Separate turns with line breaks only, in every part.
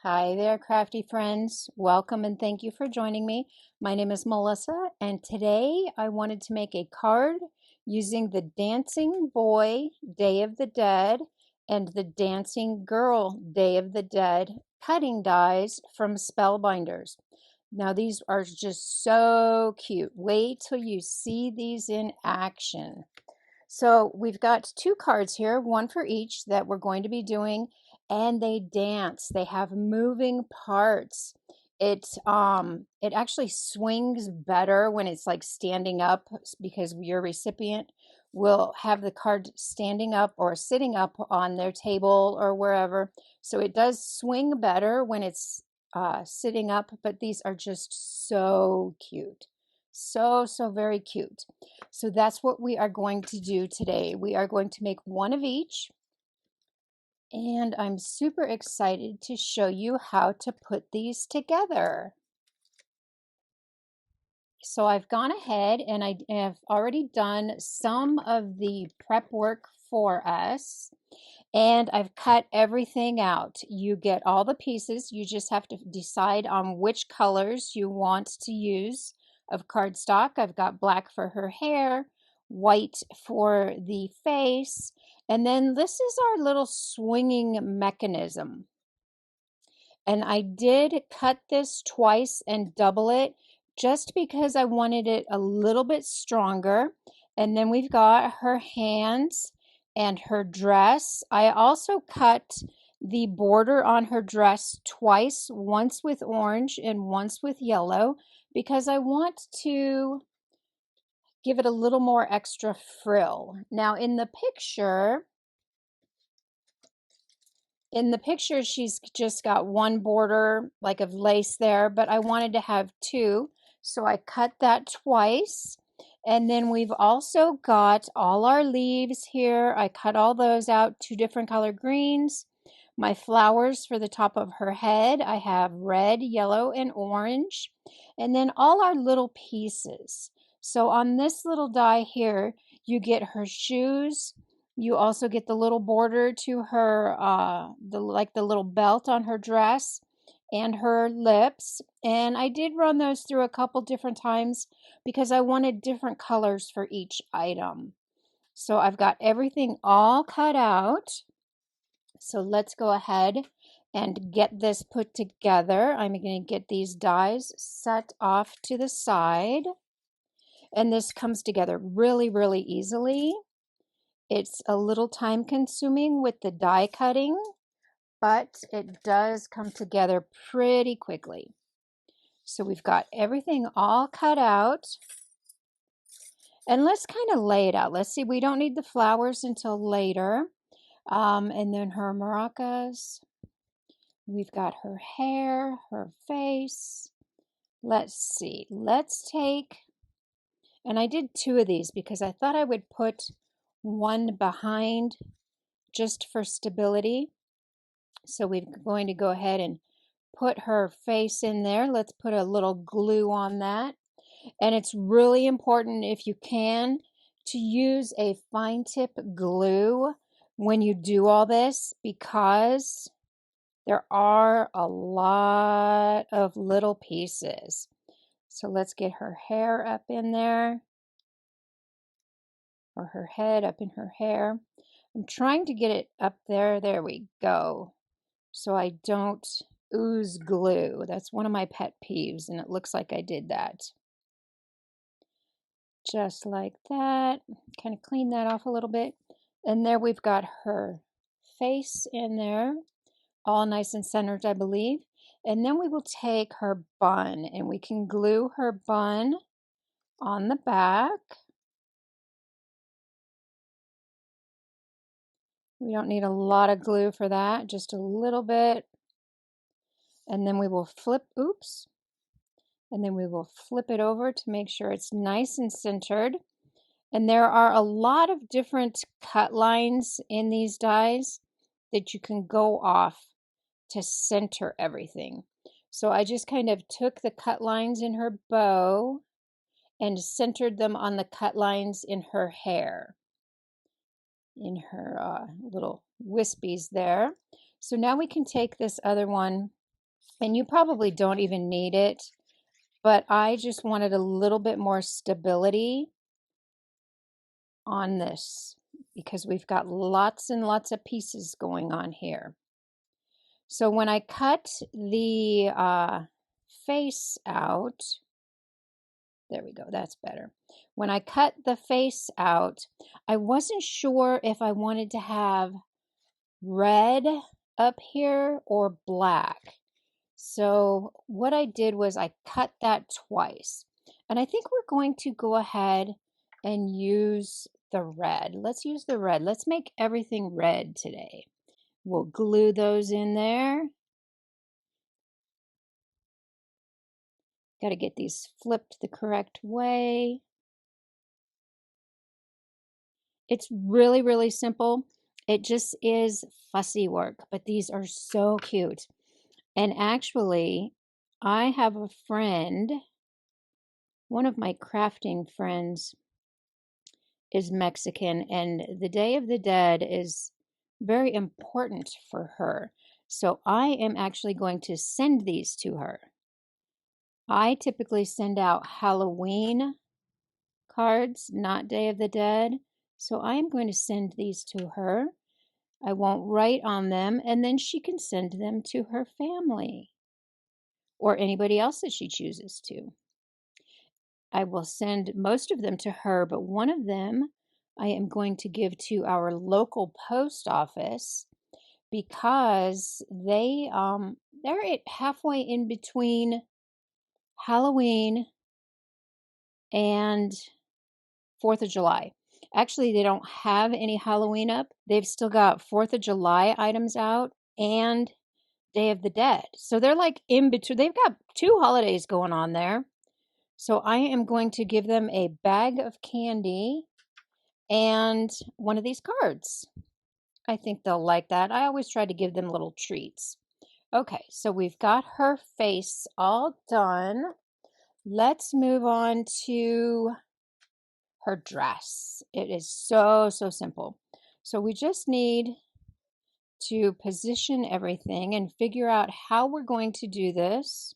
Hi there, crafty friends. Welcome and thank you for joining me. My name is Melissa, and today I wanted to make a card using the Dancing Boy Day of the Dead and the Dancing Girl Day of the Dead cutting dies from Spellbinders. Now, these are just so cute. Wait till you see these in action. So we've got two cards here, one for each that we're going to be doing, and they dance. They have moving parts. It actually swings better when it's like standing up because your recipient will have the card standing up or sitting up on their table or wherever. So it does swing better when it's sitting up, but these are just so cute. So very cute. So that's what we are going to do today. We are going to make one of each, and I'm super excited to show you how to put these together. So I've gone ahead and I have already done some of the prep work for us, and I've cut everything out. You get all the pieces. You just have to decide on which colors you want to use of cardstock. I've got black for her hair, white for the face, and then this is our little swinging mechanism. And I did cut this twice and double it just because I wanted it a little bit stronger. And then we've got her hands and her dress. I also cut the border on her dress twice, once with orange and once with yellow, because I want to give it a little more extra frill. Now in the picture, she's just got one border like of lace there, but I wanted to have two, so I cut that twice. And then we've also got all our leaves here. I cut all those out, two different color greens. My flowers for the top of her head, I have red, yellow, and orange. And then all our little pieces. So on this little die here, you get her shoes. You also get the little border to her, the little belt on her dress and her lips. And I did run those through a couple different times because I wanted different colors for each item. So I've got everything all cut out. So let's go ahead and get this put together. I'm going to get these dies set off to the side. And this comes together really easily. It's a little time consuming with the die cutting, but it does come together pretty quickly. So we've got everything all cut out. And let's kind of lay it out. Let's see, we don't need the flowers until later. And then her maracas. We've got her hair, her face. Let's see. Let's take, and I did two of these because I thought I would put one behind just for stability. So we're going to go ahead and put her face in there. Let's put a little glue on that. And it's really important, if you can, to use a fine tip glue when you do all this, because there are a lot of little pieces. So let's get her hair up in there, or her head up in her hair. I'm trying to get it up there. There we go. So I don't ooze glue. That's one of my pet peeves, and it looks like I did that. Just like that. Kind of clean that off a little bit. And there we've got her face in there, all nice and centered, I believe. And then we will take her bun, and we can glue her bun on the back. We don't need a lot of glue for that, just a little bit. And then we will flip, and then we will flip it over to make sure it's nice and centered. And there are a lot of different cut lines in these dies that you can go off to center everything. So I just kind of took the cut lines in her bow and centered them on the cut lines in her hair, in her little wispies there. So now we can take this other one And you probably don't even need it, but I just wanted a little bit more stability on this because we've got lots and lots of pieces going on here. So when I cut the face out, there we go, that's better. When I cut the face out, I wasn't sure if I wanted to have red up here or black. So what I did was I cut that twice. And I think we're going to go ahead and use the red. Let's use the red. Let's make everything red today. We'll glue those in there. Got to get these flipped the correct way. It's really, really simple. It just is fussy work, but these are so cute. And actually, I have a friend, one of my crafting friends is Mexican, and the Day of the Dead is very important for her. So I am actually going to send these to her. I typically send out Halloween cards, not Day of the Dead. So I am going to send these to her. I won't write on them, and then she can send them to her family or anybody else that she chooses to. I will send most of them to her, but one of them I am going to give to our local post office because they're at halfway in between Halloween and 4th of July. Actually, they don't have any Halloween up. They've still got 4th of July items out and Day of the Dead. So they're like in between. They've got 2 holidays going on there. So I am going to give them a bag of candy and one of these cards. I think they'll like that. I always try to give them little treats. Okay, so we've got her face all done. Let's move on to her dress. It is so simple. So we just need to position everything and figure out how we're going to do this.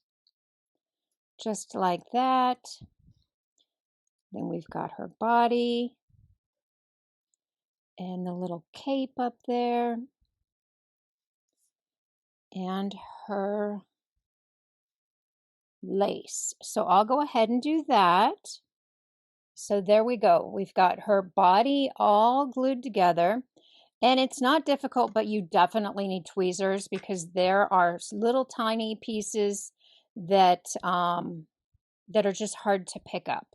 Just like that. Then we've got her body and the little cape up there and her lace. So I'll go ahead and do that. So there we go. We've got her body all glued together. And it's not difficult, but you definitely need tweezers because there are little tiny pieces that that are just hard to pick up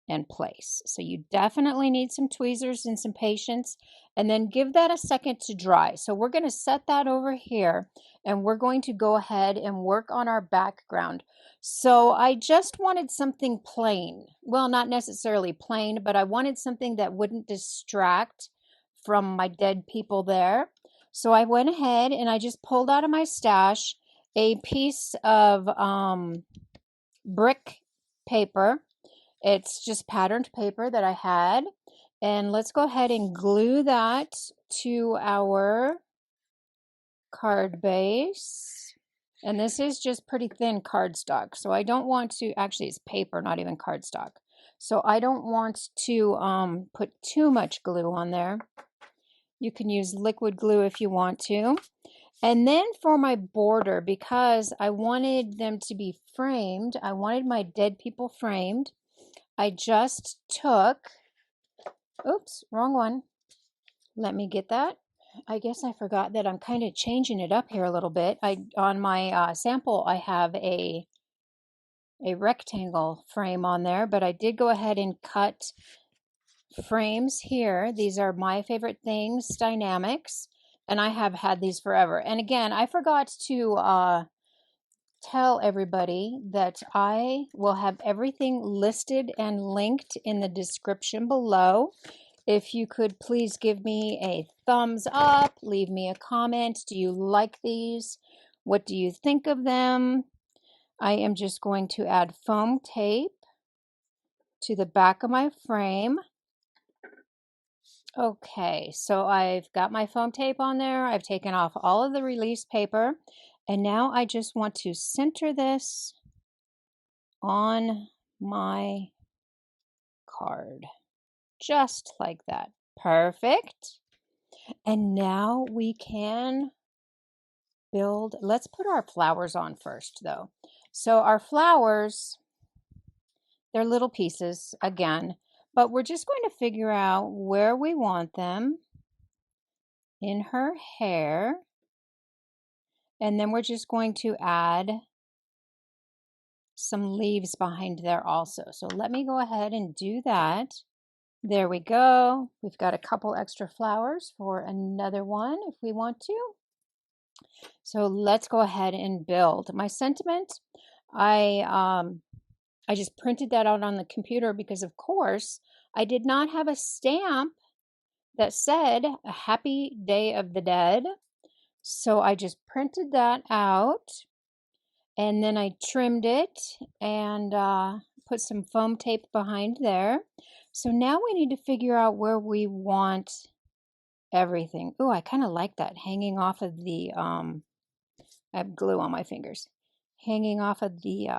and place. So you definitely need some tweezers and some patience, and then give that a second to dry. So we're going to set that over here, and we're going to go ahead and work on our background. So I just wanted something plain. Well, not necessarily plain, but I wanted something that wouldn't distract from my dead people there. So I went ahead and I just pulled out of my stash a piece of brick paper. It's just patterned paper that I had. And let's go ahead and glue that to our card base. And this is just pretty thin cardstock. So I don't want to, actually it's paper, not even cardstock. So I don't want to put too much glue on there. You can use liquid glue if you want to. And then for my border, because I wanted them to be framed, I wanted my dead people framed, I just took, oops, wrong one. Let me get that. I guess I forgot that I'm kind of changing it up here a little bit. On my sample, I have a rectangle frame on there, but I did go ahead and cut frames here. These are My Favorite Things Dynamics, and I have had these forever. And again, I forgot to tell everybody that I will have everything listed and linked in the description below. If you could please give me a thumbs up, leave me a comment. Do you like these? What do you think of them? I am just going to add foam tape to the back of my frame. Okay, so I've got my foam tape on there. I've taken off all of the release paper, And now I just want to center this on my card, just like that. Perfect. And now we can build, let's put our flowers on first though. So our flowers, they're little pieces again, but we're just going to figure out where we want them in her hair. And then we're just going to add some leaves behind there also. So let me go ahead and do that. There we go. We've got a couple extra flowers for another one if we want to. So let's go ahead and build. My sentiment, I just printed that out on the computer because of course I did not have a stamp that said a happy day of the dead. So I just printed that out and then I trimmed it and put some foam tape behind there. So now we need to figure out where we want everything. Oh, I kind of like that hanging off of the, I have glue on my fingers, hanging off of the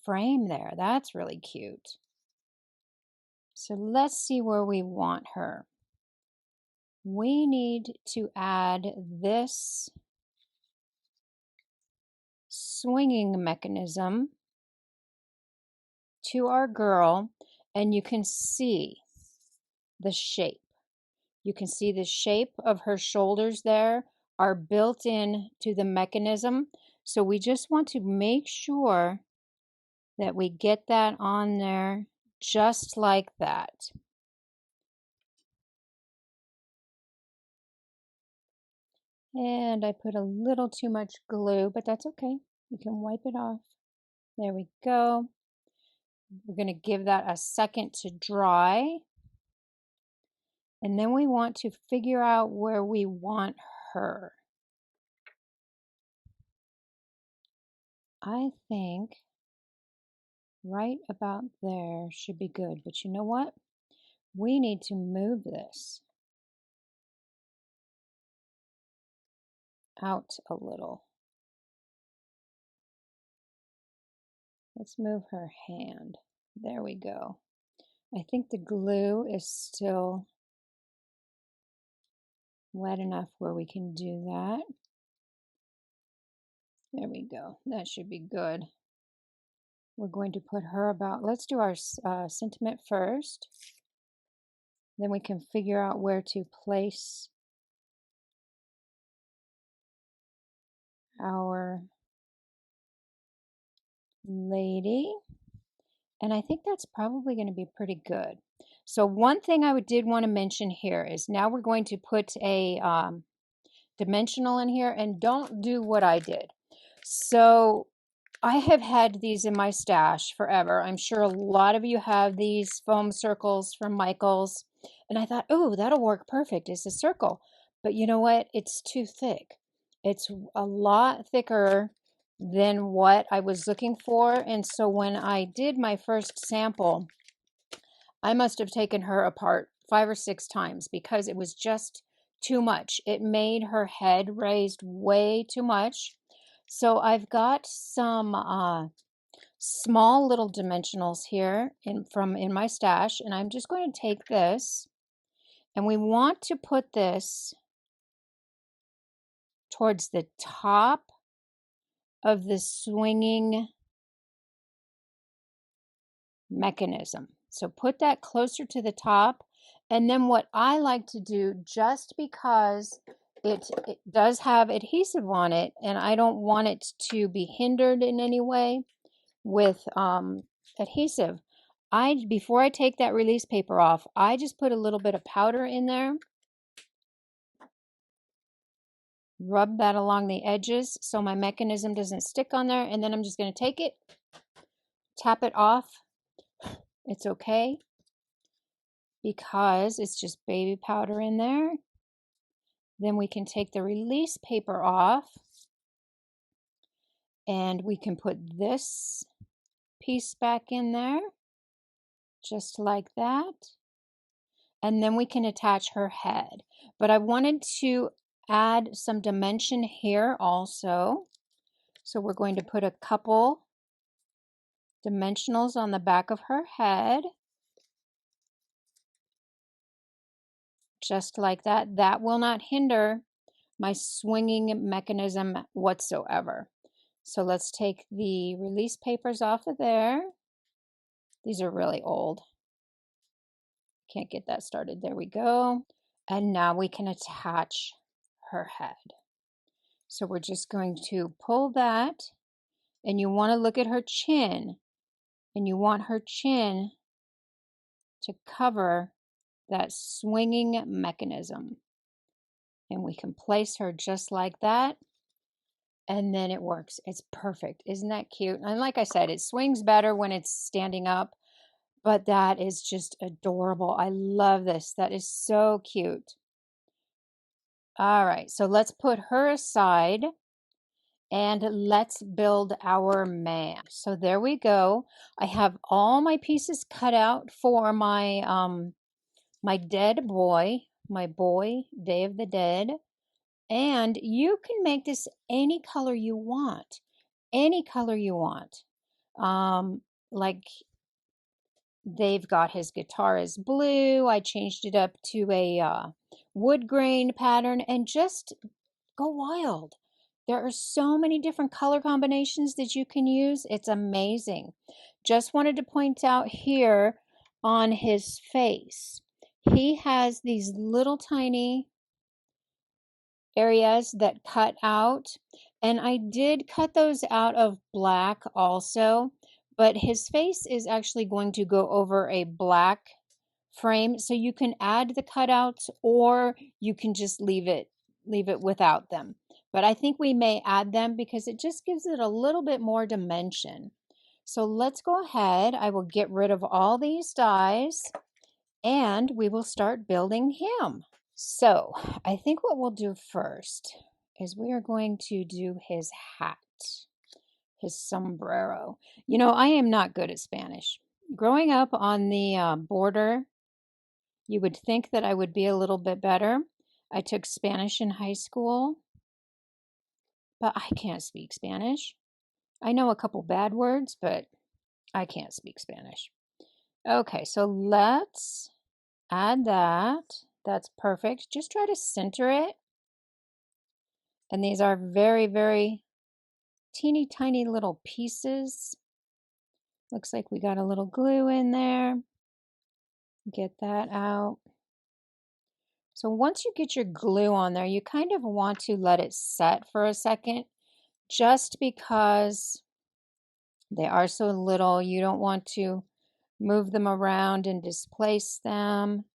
frame there. That's really cute. So let's see where we want her. We need to add this swinging mechanism to our girl, and you can see the shape. You can see the shape of her shoulders there are built in to the mechanism. So we just want to make sure that we get that on there just like that. And I put a little too much glue, but that's okay. We can wipe it off. There we go. We're going to give that a second to dry. And then we want to figure out where we want her. I think right about there should be good. But you know what? We need to move this out a little. Let's move her hand. There we go. I think the glue is still wet enough where we can do that. There we go. That should be good. We're going to put her about, let's do our sentiment first. Then we can figure out where to place our lady. And I think that's probably going to be pretty good. So one thing I did want to mention here is now we're going to put a dimensional in here, and don't do what I did. So I have had these in my stash forever. I'm sure a lot of you have these foam circles from Michaels. And I thought, oh, that'll work perfect. It's a circle. But you know what? It's too thick. It's a lot thicker than what I was looking for. And so when I did my first sample, I must have taken her apart 5 or 6 times because it was just too much. It made her head raised way too much. So I've got some small little dimensionals here in my stash, and I'm just going to take this, and we want to put this towards the top of the swinging mechanism. So put that closer to the top. And then what I like to do, just because it does have adhesive on it and I don't want it to be hindered in any way with adhesive, before I take that release paper off, I just put a little bit of powder in there. Rub that along the edges so my mechanism doesn't stick on there. And then I'm just going to take it, tap it off. It's okay because it's just baby powder in there. Then we can take the release paper off and we can put this piece back in there, just like that. And then we can attach her head. But I wanted to add some dimension here also. So we're going to put a couple dimensionals on the back of her head. Just like that. That will not hinder my swinging mechanism whatsoever. So let's take the release papers off of there. These are really old. Can't get that started. There we go. And now we can attach her head. So we're just going to pull that, and you want to look at her chin, and you want her chin to cover that swinging mechanism. And we can place her just like that, and then it works. It's perfect. Isn't that cute? And like I said, it swings better when it's standing up, but that is just adorable. I love this. That is so cute. All right, so let's put her aside and let's build our man. So there we go. I have all my pieces cut out for my dead boy, my boy, Day of the Dead. And you can make this any color you want. Any color you want. Like they've got his guitar is blue. I changed it up to a wood grain pattern, and just go wild. There are so many different color combinations that you can use. It's amazing. Just wanted to point out here on his face, he has these little tiny areas that cut out, and I did cut those out of black also, but his face is actually going to go over a black frame, so you can add the cutouts or you can just leave it without them. But I think we may add them because it just gives it a little bit more dimension. So let's go ahead. I will get rid of all these dies and we will start building him. So I think what we'll do first is we are going to do his hat, his sombrero. You know, I am not good at Spanish. Growing up on the border, you would think that I would be a little bit better. I took Spanish in high school, but I can't speak Spanish. I know a couple bad words, but I can't speak Spanish. Okay, so let's add that. That's perfect. Just try to center it. And these are very, very teeny tiny little pieces. Looks like we got a little glue in there. Get that out. So once you get your glue on there, you kind of want to let it set for a second, just because they are so little. You don't want to move them around and displace them.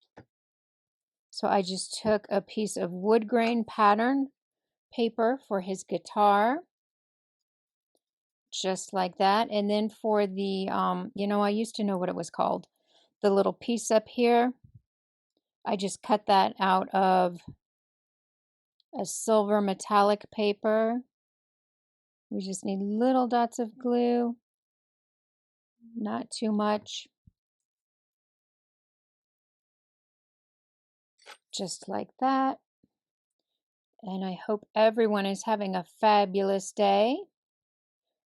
So I just took a piece of wood grain pattern paper for his guitar, just like that. And then for the, I used to know what it was called, the little piece up here, I just cut that out of a silver metallic paper. We just need little dots of glue, not too much. Just like that. And I hope everyone is having a fabulous day.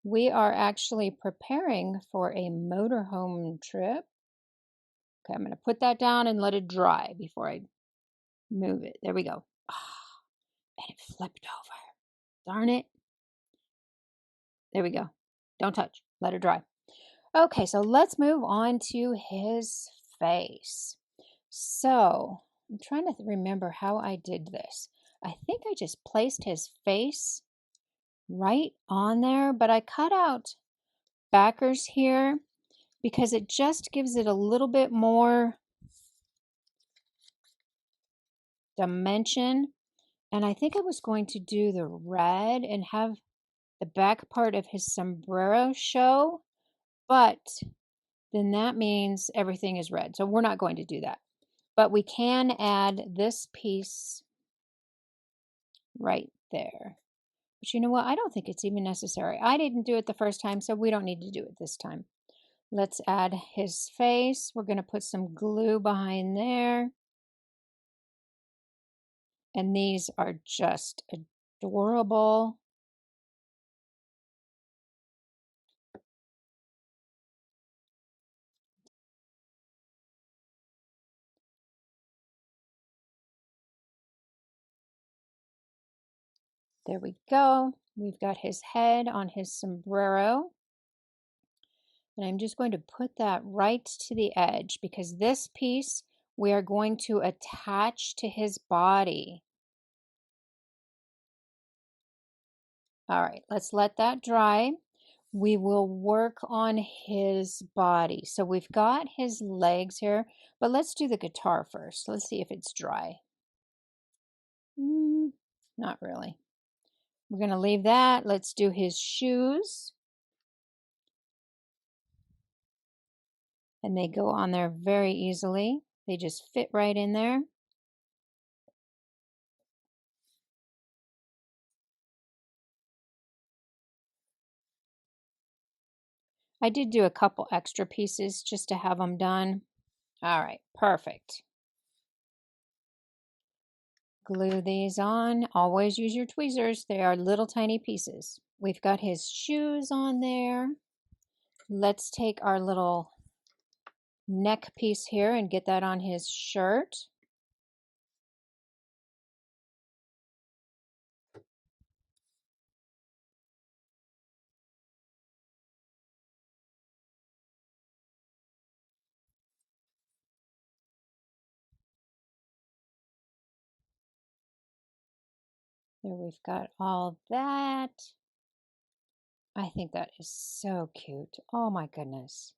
We are actually preparing for a motorhome trip. Okay, I'm going to put that down and let it dry before I move it. There we go. And it flipped over. Darn it. There we go. Don't touch. Let it dry. Okay, so let's move on to his face. So I'm trying to remember how I did this. I think I just placed his face right on there, but I cut out backers here because it just gives it a little bit more dimension. And I think I was going to do the red and have the back part of his sombrero show, but then that means everything is red. So we're not going to do that. But we can add this piece right there. But you know what? I don't think it's even necessary. I didn't do it the first time, so we don't need to do it this time. Let's add his face. We're going to put some glue behind there. And these are just adorable. There we go. We've got his head on his sombrero. And I'm just going to put that right to the edge because this piece we are going to attach to his body. All right, let's let that dry. We will work on his body. So we've got his legs here, but let's do the guitar first. Let's see if it's dry. Not really. We're going to leave that. Let's do his shoes. And they go on there very easily. They just fit right in there. I did do a couple extra pieces just to have them done. All right, perfect. Glue these on. Always use your tweezers. They are little tiny pieces. We've got his shoes on there. Let's take our little neck piece here and get that on his shirt. There we've got all that. I think that is so cute. Oh my goodness.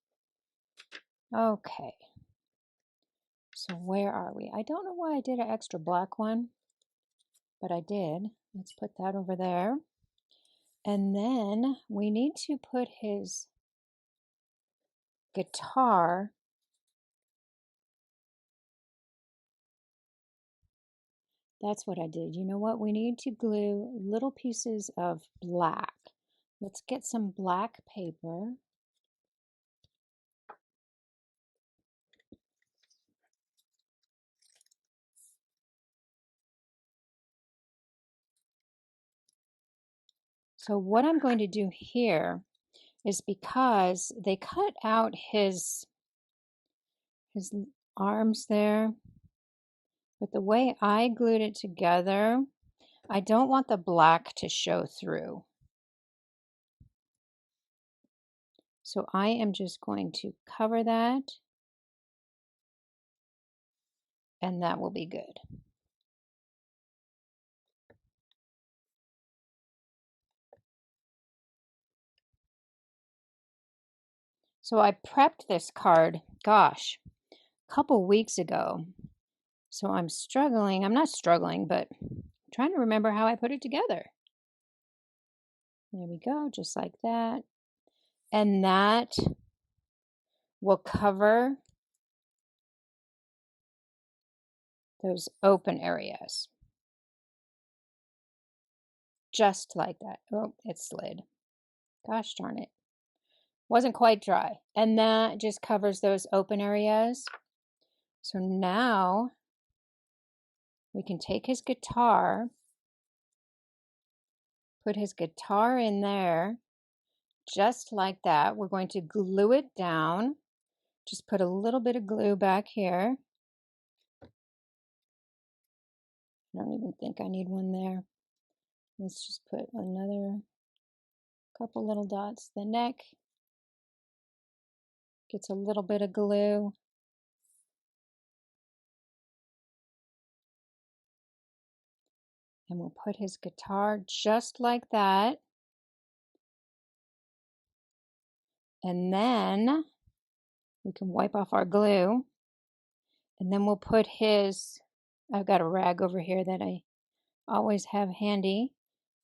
Okay. So where are we? I don't know why I did an extra black one, but I did. Let's put that over there. And then we need to put his guitar. That's what I did. You know what? We need to glue little pieces of black. Let's get some black paper. So what I'm going to do here is because they cut out his arms there, but the way I glued it together, I don't want the black to show through. So I am just going to cover that, and that will be good. So I prepped this card, gosh, a couple weeks ago. So I'm struggling. I'm not struggling, but I'm trying to remember how I put it together. There we go, just like that. And that will cover those open areas. Just like that. Oh, it slid. Gosh darn it. Wasn't quite dry. And that just covers those open areas. So now we can take his guitar, put his guitar in there, just like that. We're going to glue it down. Just put a little bit of glue back here. I don't even think I need one there. Let's just put another couple little dots. The neck gets a little bit of glue. And we'll put his guitar just like that. And then we can wipe off our glue. And then we'll put his, I've got a rag over here that I always have handy.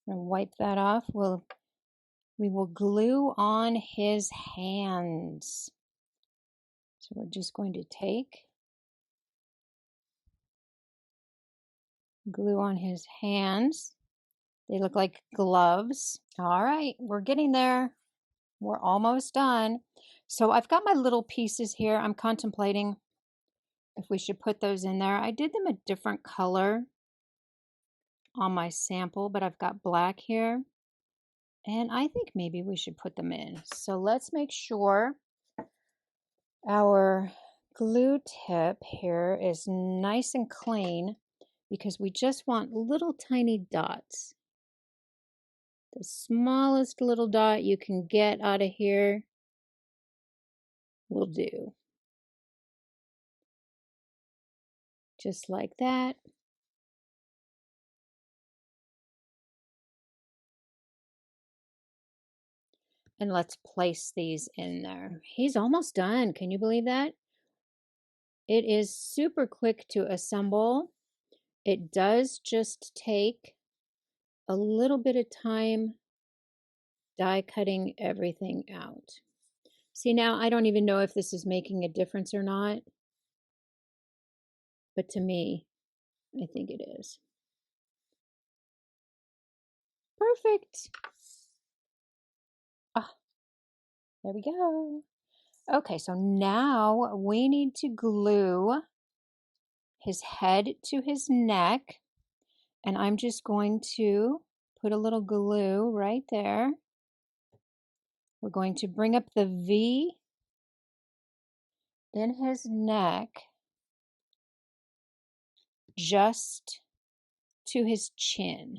I'm going to wipe that off. We will glue on his hands. So we're just going to take, glue on his hands. They look like gloves. All right, we're getting there. We're almost done. So I've got my little pieces here. I'm contemplating if we should put those in there. I did them a different color on my sample, but I've got black here. And I think maybe we should put them in. So let's make sure our glue tip here is nice and clean because we just want little tiny dots. The smallest little dot you can get out of here will do. Just like that. And let's place these in there. He's almost done. Can you believe that? It is super quick to assemble. It does just take a little bit of time die cutting everything out. See, now I don't even know if this is making a difference or not, but to me, I think it is. Perfect. Ah, there we go. Okay, so now we need to glue his head to his neck, and I'm just going to put a little glue right there. We're going to bring up the V in his neck just to his chin,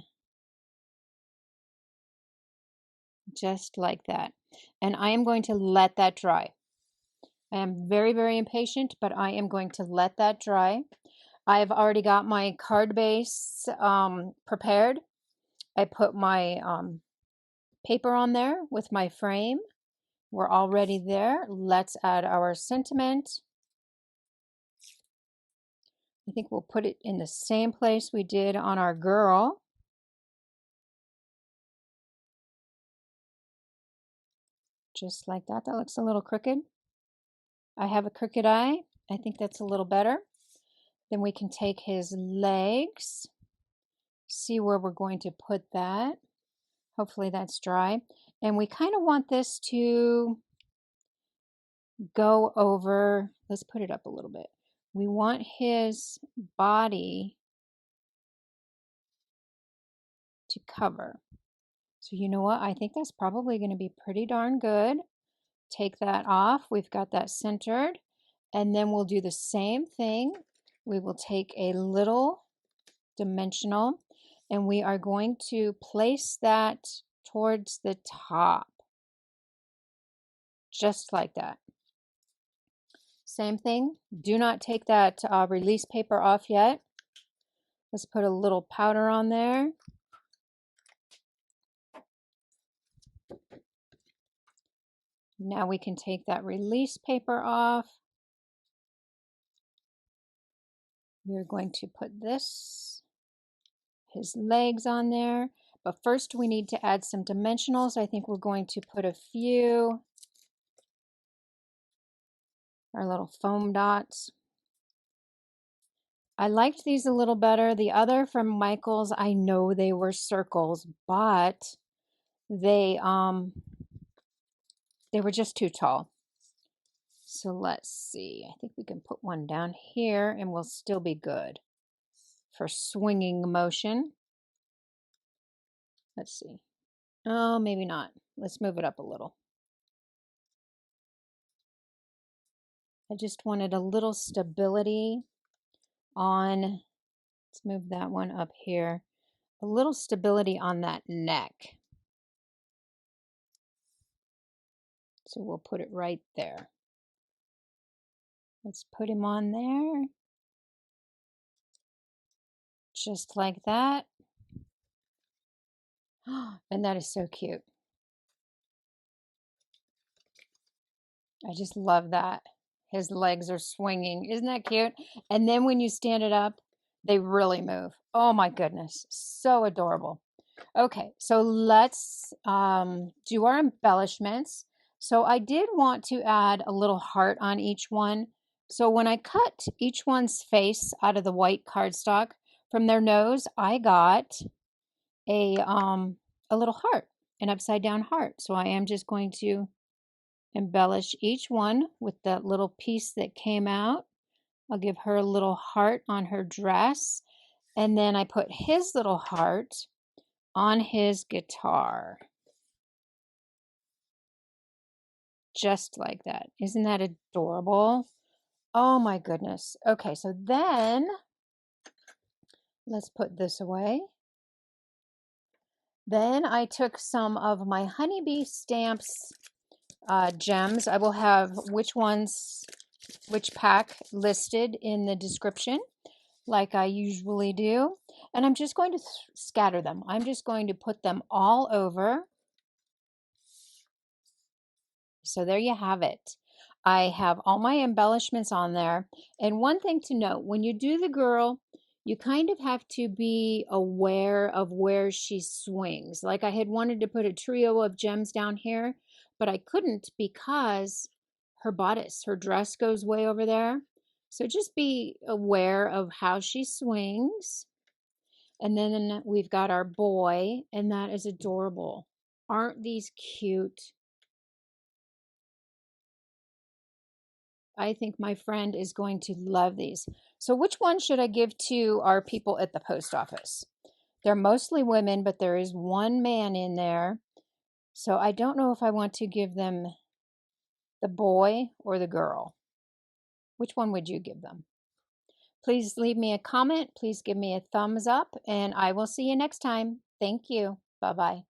just like that. And I am going to let that dry. I am very, very impatient, but I am going to let that dry. I've already got my card base prepared. I put my paper on there with my frame. We're already there. Let's add our sentiment. I think we'll put it in the same place we did on our girl. Just like that. That looks a little crooked. I have a crooked eye. I think that's a little better. Then we can take his legs, see where we're going to put that. Hopefully that's dry. And we kind of want this to go over, let's put it up a little bit. We want his body to cover. So you know what? I think that's probably going to be pretty darn good. Take that off. We've got that centered. And then we'll do the same thing. We will take a little dimensional and we are going to place that towards the top. Just like that. Same thing. Do not take that release paper off yet. Let's put a little powder on there. Now we can take that release paper off. We're going to put his legs on there. But first we need to add some dimensionals. I think we're going to put a few, our little foam dots. I liked these a little better. The other from Michaels, I know they were circles, but they were just too tall. So let's see. I think we can put one down here and we'll still be good for swinging motion. Let's see. Oh, maybe not. Let's move it up a little. I just wanted a little stability on, let's move that one up here. A little stability on that neck. So we'll put it right there. Let's put him on there. Just like that. And that is so cute. I just love that. His legs are swinging. Isn't that cute? And then when you stand it up, they really move. Oh my goodness. So adorable. Okay, so let's do our embellishments. So I did want to add a little heart on each one. So when I cut each one's face out of the white cardstock from their nose, I got a little heart, an upside down heart. So I am just going to embellish each one with that little piece that came out. I'll give her a little heart on her dress. And then I put his little heart on his guitar. Just like that. Isn't that adorable? Oh my goodness. Okay, so then let's put this away. Then I took some of my honeybee stamps gems. I will have which pack listed in the description, like I usually do. And I'm just going to scatter them. I'm just going to put them all over. So there you have it. I have all my embellishments on there. And one thing to note, when you do the girl, you kind of have to be aware of where she swings. Like I had wanted to put a trio of gems down here, but I couldn't because her bodice, her dress goes way over there. So just be aware of how she swings. And then we've got our boy, and that is adorable. Aren't these cute? I think my friend is going to love these. So which one should I give to our people at the post office? They're mostly women, but there is one man in there. So I don't know if I want to give them the boy or the girl. Which one would you give them? Please leave me a comment. Please give me a thumbs up, and I will see you next time. Thank you. Bye-bye.